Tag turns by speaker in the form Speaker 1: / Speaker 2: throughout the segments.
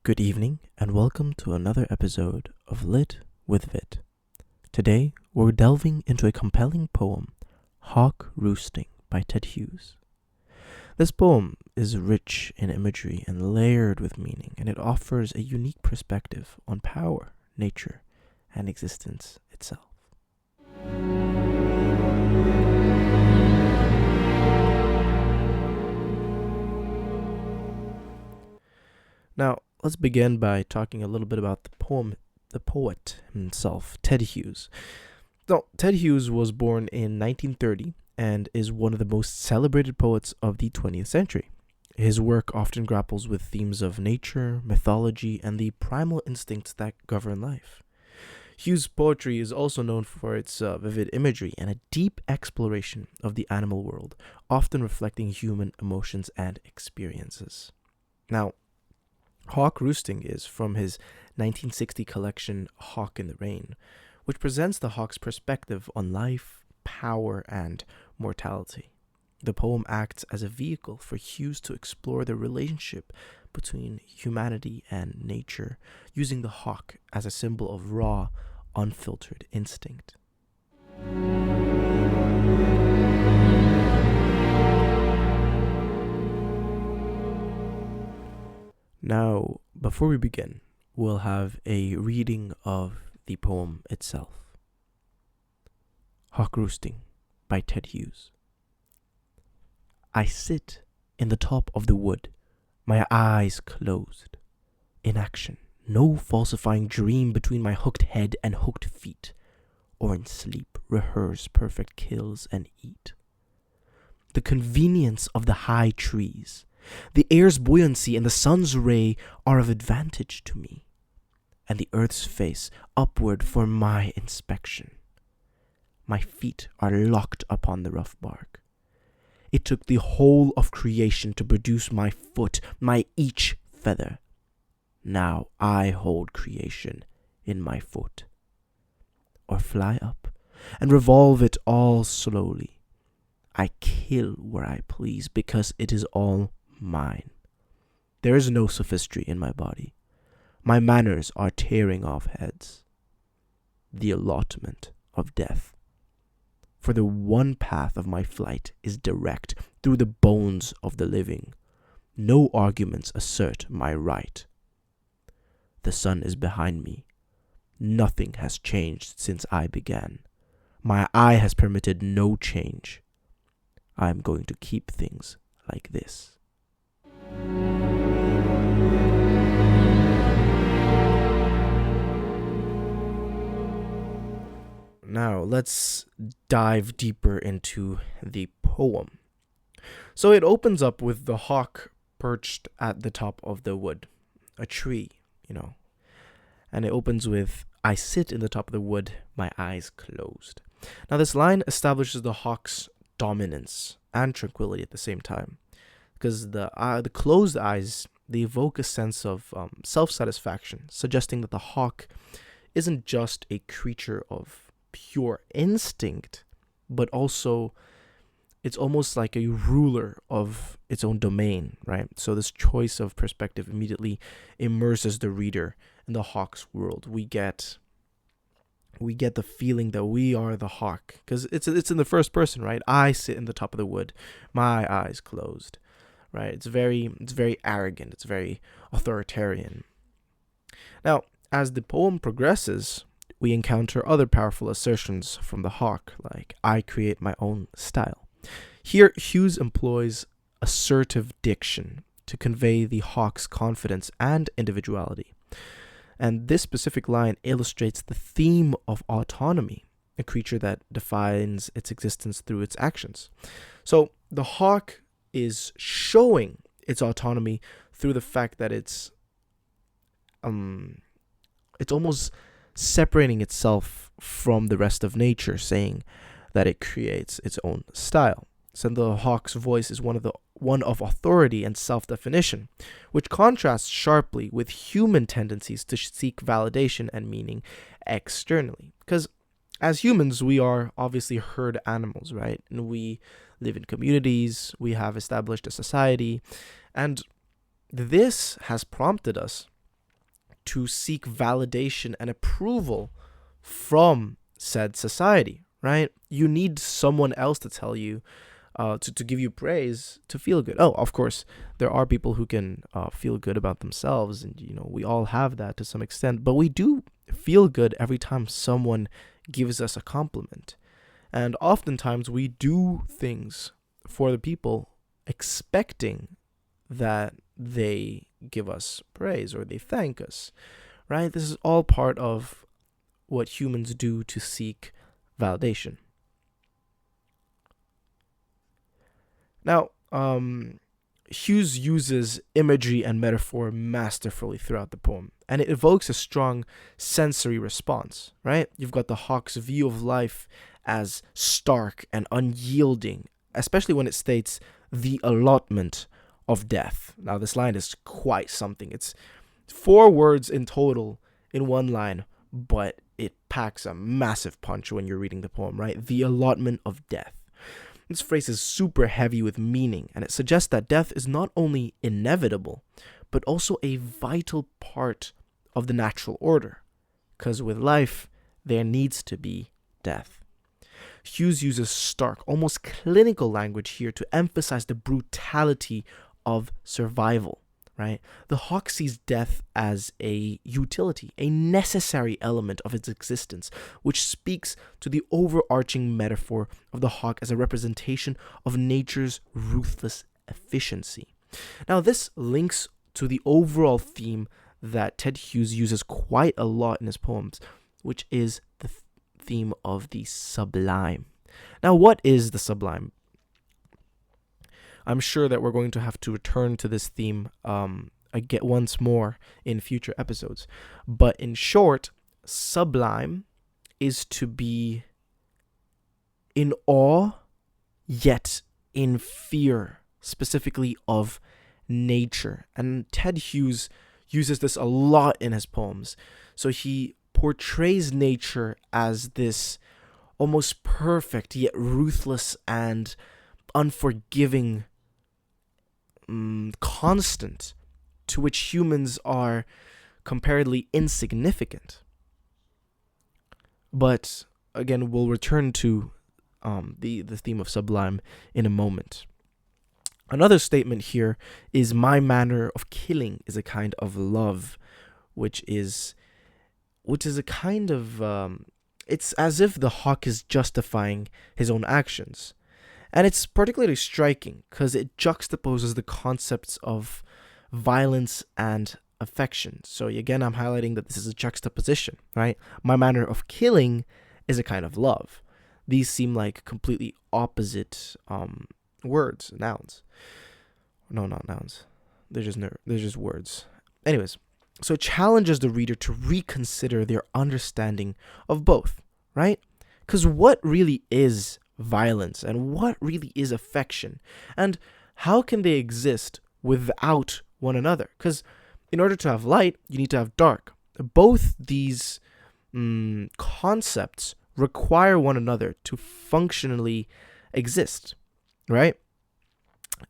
Speaker 1: Good evening, and welcome to another episode of Lit with Vit. Today, we're delving into a compelling poem, Hawk Roosting by Ted Hughes. This poem is rich in imagery and layered with meaning, and it offers a unique perspective on power, nature, and existence itself. Now, let's begin by talking a little bit about the poet himself, Ted Hughes. Now, Ted Hughes was born in 1930 and is one of the most celebrated poets of the 20th century. His work often grapples with themes of nature, mythology, and the primal instincts that govern life. Hughes' poetry is also known for its vivid imagery and a deep exploration of the animal world, often reflecting human emotions and experiences. Now, Hawk Roosting is from his 1960 collection Hawk in the Rain, which presents the hawk's perspective on life, power, and mortality. The poem acts as a vehicle for Hughes to explore the relationship between humanity and nature, using the hawk as a symbol of raw, unfiltered instinct. Now, before we begin, we'll have a reading of the poem itself. Hawk Roosting by Ted Hughes. I sit in the top of the wood, my eyes closed. Inaction, no falsifying dream between my hooked head and hooked feet, or in sleep rehearse perfect kills and eat. The convenience of the high trees, the air's buoyancy and the sun's ray are of advantage to me, and the earth's face upward for my inspection. My feet are locked upon the rough bark. It took the whole of creation to produce my foot, my each feather. Now I hold creation in my foot. Or fly up and revolve it all slowly. I kill where I please because it is all mine. There is no sophistry in my body. My manners are tearing off heads. The allotment of death. For the one path of my flight is direct through the bones of the living. No arguments assert my right. The sun is behind me. Nothing has changed since I began. My eye has permitted no change. I am going to keep things like this. Now, let's dive deeper into the poem. So it opens up with the hawk perched at the top of the wood, a tree, and it opens with, I sit in the top of the wood, my eyes closed. Now, this line establishes the hawk's dominance and tranquility at the same time, because the closed eyes, they evoke a sense of self-satisfaction, suggesting that the hawk isn't just a creature of pure instinct, but also it's almost like a ruler of its own domain, right? So this choice of perspective immediately immerses the reader in the hawk's world. We get the feeling that we are the hawk, because it's in the first person, right? I sit in the top of the wood, my eyes closed, right? It's very arrogant, it's very authoritarian. Now, as the poem progresses, we encounter other powerful assertions from the hawk, like, I create my own style. Here, Hughes employs assertive diction to convey the hawk's confidence and individuality. And this specific line illustrates the theme of autonomy, a creature that defines its existence through its actions. So the hawk is showing its autonomy through the fact that it's almost separating itself from the rest of nature, saying that it creates its own style. So the hawk's voice is one of authority and self-definition, which contrasts sharply with human tendencies to seek validation and meaning externally. Because as humans, we are obviously herd animals, right? And we live in communities, we have established a society, and this has prompted us to seek validation and approval from said society, right? You need someone else to tell you, to give you praise to feel good. Oh, of course, there are people who can feel good about themselves, and we all have that to some extent, but we do feel good every time someone gives us a compliment. And oftentimes we do things for the people expecting that they give us praise or they thank us, right? This is all part of what humans do to seek validation. Now, Hughes uses imagery and metaphor masterfully throughout the poem, and it evokes a strong sensory response, right? You've got the hawk's view of life as stark and unyielding, especially when it states the allotment of death. Now, this line is quite something. It's 4 words in total in one line, but it packs a massive punch when you're reading the poem, right? The allotment of death. This phrase is super heavy with meaning, and it suggests that death is not only inevitable, but also a vital part of the natural order. Because with life, there needs to be death. Hughes uses stark, almost clinical language here to emphasize the brutality of survival, right? The hawk sees death as a utility, a necessary element of its existence, which speaks to the overarching metaphor of the hawk as a representation of nature's ruthless efficiency. Now, this links to the overall theme that Ted Hughes uses quite a lot in his poems, which is the theme of the sublime. Now, what is the sublime? I'm sure that we're going to have to return to this theme again once more in future episodes. But in short, sublime is to be in awe, yet in fear, specifically of nature. And Ted Hughes uses this a lot in his poems. So he portrays nature as this almost perfect, yet ruthless and unforgiving constant to which humans are comparatively insignificant. But again, we'll return to the theme of sublime in a moment. Another statement here is my manner of killing is a kind of love, which is a kind of it's as if the hawk is justifying his own actions. And it's particularly striking because it juxtaposes the concepts of violence and affection. So again, I'm highlighting that this is a juxtaposition, right? My manner of killing is a kind of love. These seem like completely opposite words, nouns. No, not nouns. They're just words. Anyways, so it challenges the reader to reconsider their understanding of both, right? Because what really is violence and what really is affection, and how can they exist without one another? Because in order to have light, you need to have dark. Both these concepts require one another to functionally exist, right?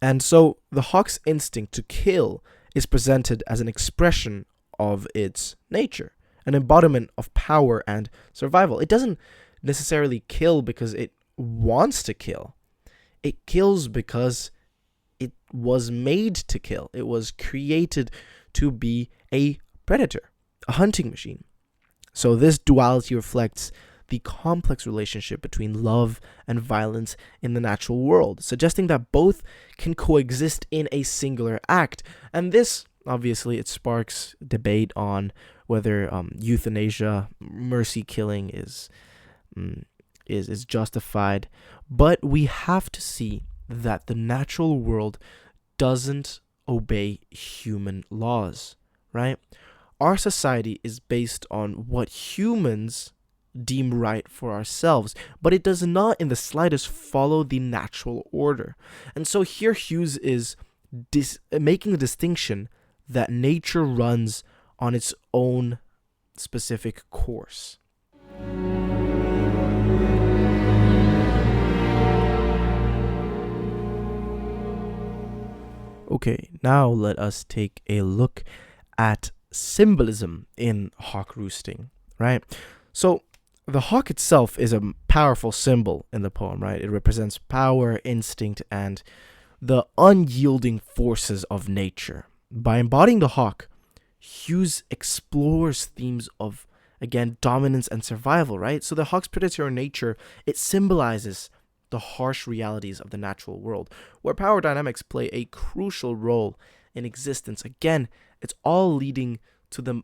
Speaker 1: And so the hawk's instinct to kill is presented as an expression of its nature, an embodiment of power and survival. It doesn't necessarily kill because it wants to kill. It kills because it was made to kill. It was created to be a predator, a hunting machine. So this duality reflects the complex relationship between love and violence in the natural world, suggesting that both can coexist in a singular act. And this, obviously, it sparks debate on whether euthanasia, mercy killing is justified. But we have to see that the natural world doesn't obey human laws, right? Our society is based on what humans deem right for ourselves, but it does not in the slightest follow the natural order. And so here Hughes is making a distinction that nature runs on its own specific course. Okay, now let us take a look at symbolism in hawk roosting, right? So the hawk itself is a powerful symbol in the poem, right? It represents power, instinct, and the unyielding forces of nature. By embodying the hawk, Hughes explores themes of, again, dominance and survival, right? So the hawk's predatory nature, it symbolizes the harsh realities of the natural world, where power dynamics play a crucial role in existence. Again, it's all leading to the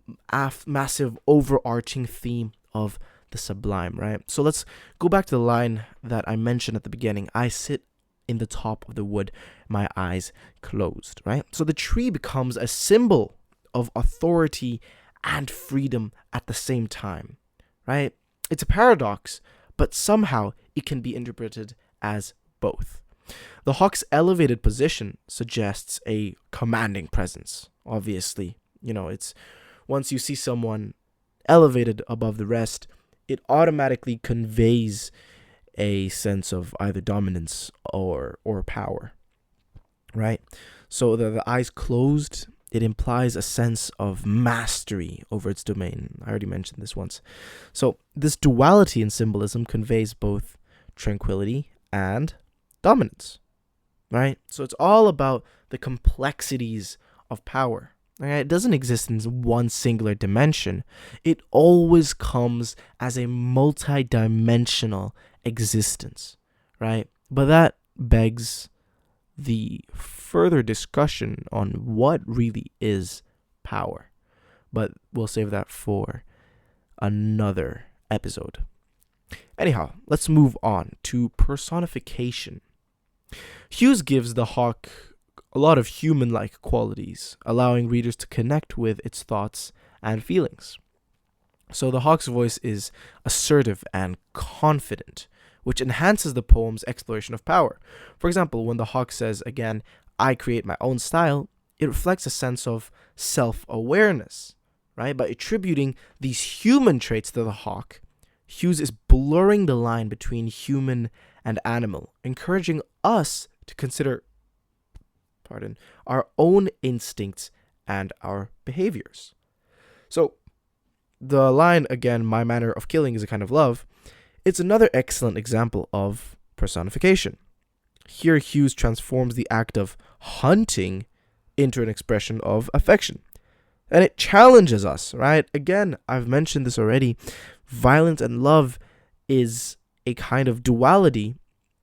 Speaker 1: massive overarching theme of the sublime, right? So let's go back to the line that I mentioned at the beginning. I sit in the top of the wood, my eyes closed, right? So the tree becomes a symbol of authority and freedom at the same time, right? It's a paradox, but somehow it can be interpreted as both. The hawk's elevated position suggests a commanding presence. Obviously, it's once you see someone elevated above the rest, it automatically conveys a sense of either dominance or power, right? So the eyes closed, it implies a sense of mastery over its domain. I already mentioned this once. So this duality in symbolism conveys both tranquility and dominance, right? So it's all about the complexities of power. Right? It doesn't exist in one singular dimension. It always comes as a multi-dimensional existence, right? But that begs the further discussion on what really is power. But we'll save that for another episode. Anyhow, let's move on to personification. Hughes gives the hawk a lot of human-like qualities, allowing readers to connect with its thoughts and feelings. So the hawk's voice is assertive and confident, which enhances the poem's exploration of power. For example, when the hawk says, again, I create my own style, it reflects a sense of self-awareness, right? By attributing these human traits to the hawk, Hughes is blurring the line between human and animal, encouraging us to consider our own instincts and our behaviors. So the line, again, my manner of killing is a kind of love, it's another excellent example of personification. Here Hughes transforms the act of hunting into an expression of affection. And it challenges us, right? Again, I've mentioned this already. Violence and love is a kind of duality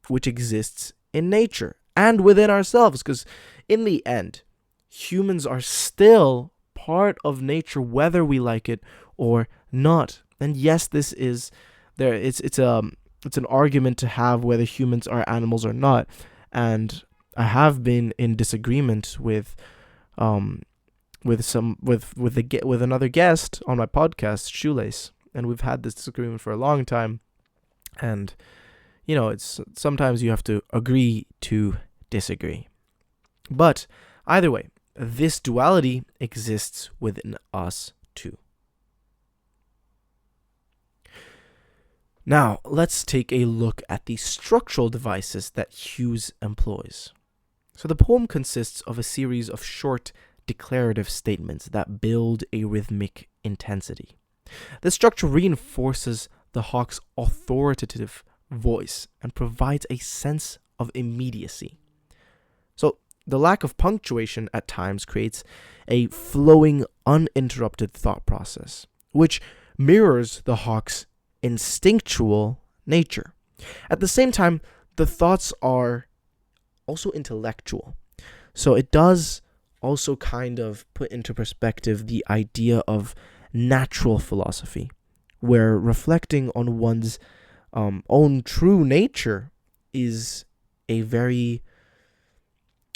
Speaker 1: which exists in nature and within ourselves, because in the end, humans are still part of nature, whether we like it or not. And yes, this is there. It's an argument to have whether humans are animals or not. And I have been in disagreement with another guest on my podcast, Shoelace, and we've had this disagreement for a long time. And it's sometimes you have to agree to disagree. But either way, this duality exists within us too. Now, let's take a look at the structural devices that Hughes employs. So the poem consists of a series of short declarative statements that build a rhythmic intensity. The structure reinforces the hawk's authoritative voice and provides a sense of immediacy. So the lack of punctuation at times creates a flowing, uninterrupted thought process, which mirrors the hawk's instinctual nature. At the same time, the thoughts are also intellectual. So it does also kind of put into perspective the idea of natural philosophy, where reflecting on one's own true nature is a very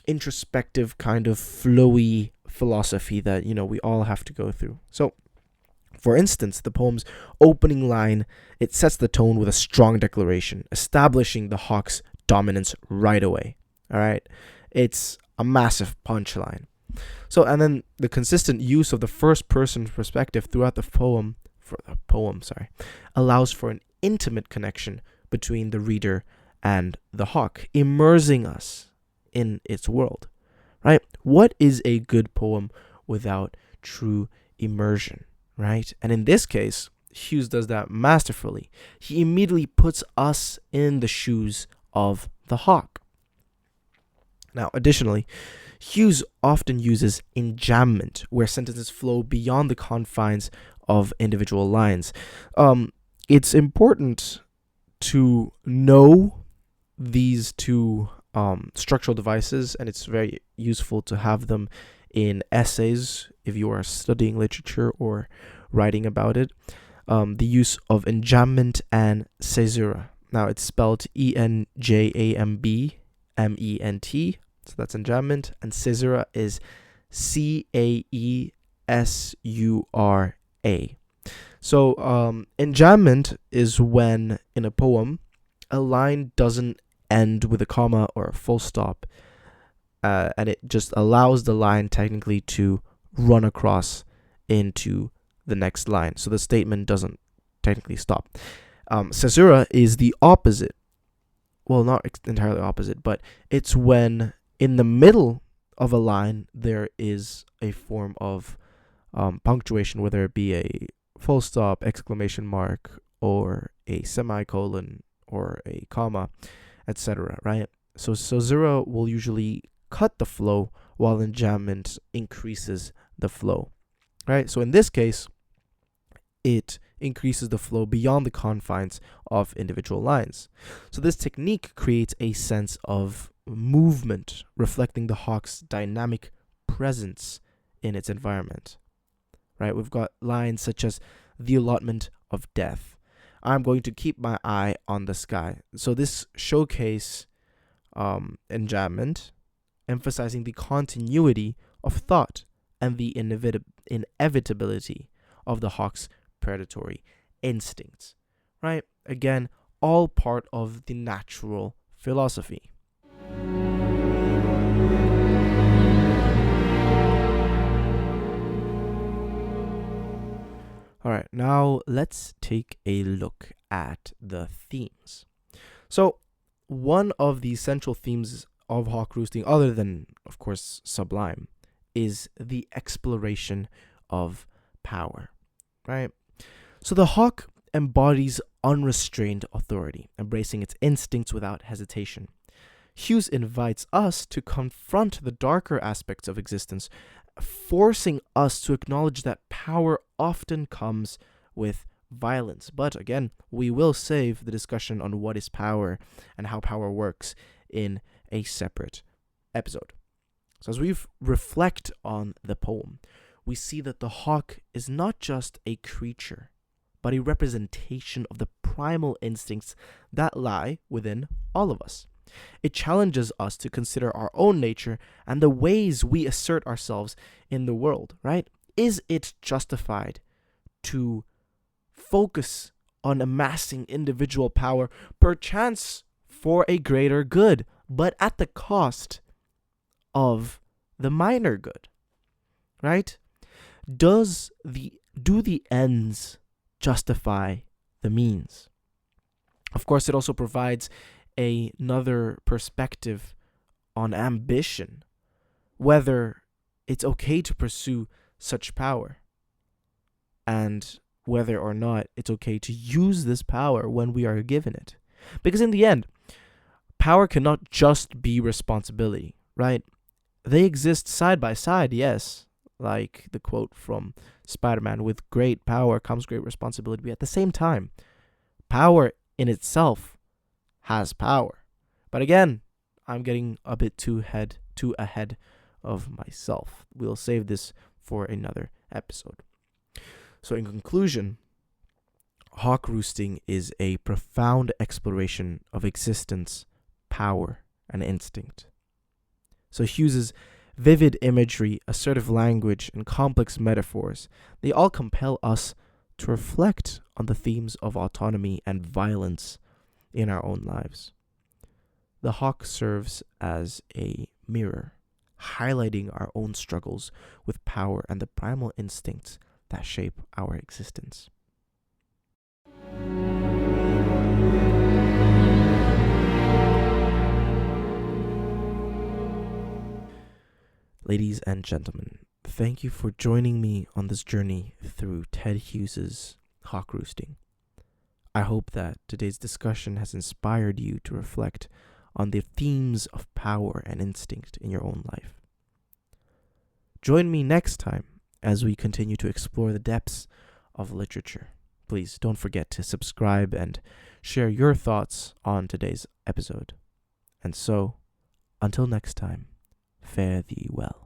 Speaker 1: introspective kind of flowy philosophy that we all have to go through. So for instance, the poem's opening line, it sets the tone with a strong declaration, establishing the hawk's dominance right away. All right, it's a massive punchline. So, and then the consistent use of the first person perspective throughout the poem, allows for an intimate connection between the reader and the hawk, immersing us in its world, right? What is a good poem without true immersion, right? And in this case, Hughes does that masterfully. He immediately puts us in the shoes of the hawk. Now, additionally, Hughes often uses enjambment, where sentences flow beyond the confines of individual lines. It's important to know these two structural devices, and it's very useful to have them in essays if you are studying literature or writing about it. The use of enjambment and caesura. Now, it's spelled enjambment, so that's enjambment, and caesura is caesura. So, enjambment is when, in a poem, a line doesn't end with a comma or a full stop, and it just allows the line technically to run across into the next line. So the statement doesn't technically stop. Caesura is the opposite. Well, not entirely opposite, but it's when in the middle of a line there is a form of punctuation, whether it be a full stop, exclamation mark, or a semicolon, or a comma, etc., right? So caesura will usually cut the flow, while enjambment increases the flow, right? So in this case, it increases the flow beyond the confines of individual lines. So this technique creates a sense of movement, reflecting the hawk's dynamic presence in its environment, right? We've got lines such as the allotment of death. I'm going to keep my eye on the sky. So this showcase enjambment, emphasizing the continuity of thought and the inevitability of the hawk's predatory instincts, right? Again, all part of the natural philosophy. All right, now let's take a look at the themes. So, one of the central themes of hawk roosting, other than, of course, sublime, is the exploration of power, right? So the hawk embodies unrestrained authority, embracing its instincts without hesitation. Hughes invites us to confront the darker aspects of existence, forcing us to acknowledge that power often comes with violence. But again, we will save the discussion on what is power and how power works in a separate episode. So as we reflect on the poem, we see that the hawk is not just a creature, but a representation of the primal instincts that lie within all of us. It challenges us to consider our own nature and the ways we assert ourselves in the world, right? Is it justified to focus on amassing individual power, perchance for a greater good, but at the cost of the minor good, right? Do the ends justify the means? Of course, it also provides another perspective on ambition, whether it's okay to pursue such power, and whether or not it's okay to use this power when we are given it. Because in the end, power cannot just be responsibility, right? They exist side by side, yes, like the quote from Spider-Man, with great power comes great responsibility. But at the same time, power in itself has power. But again, I'm getting a bit too ahead of myself. We'll save this for another episode. So in conclusion, hawk roosting is a profound exploration of existence, power, and instinct. So Hughes's vivid imagery, assertive language, and complex metaphors, they all compel us to reflect on the themes of autonomy and violence in our own lives. The hawk serves as a mirror, highlighting our own struggles with power and the primal instincts that shape our existence. Ladies and gentlemen, Thank you for joining me on this journey through Ted Hughes's Hawk Roosting. I hope that today's discussion has inspired you to reflect on the themes of power and instinct in your own life. Join me next time as we continue to explore the depths of literature. Please don't forget to subscribe and share your thoughts on today's episode. And so, until next time, fare thee well.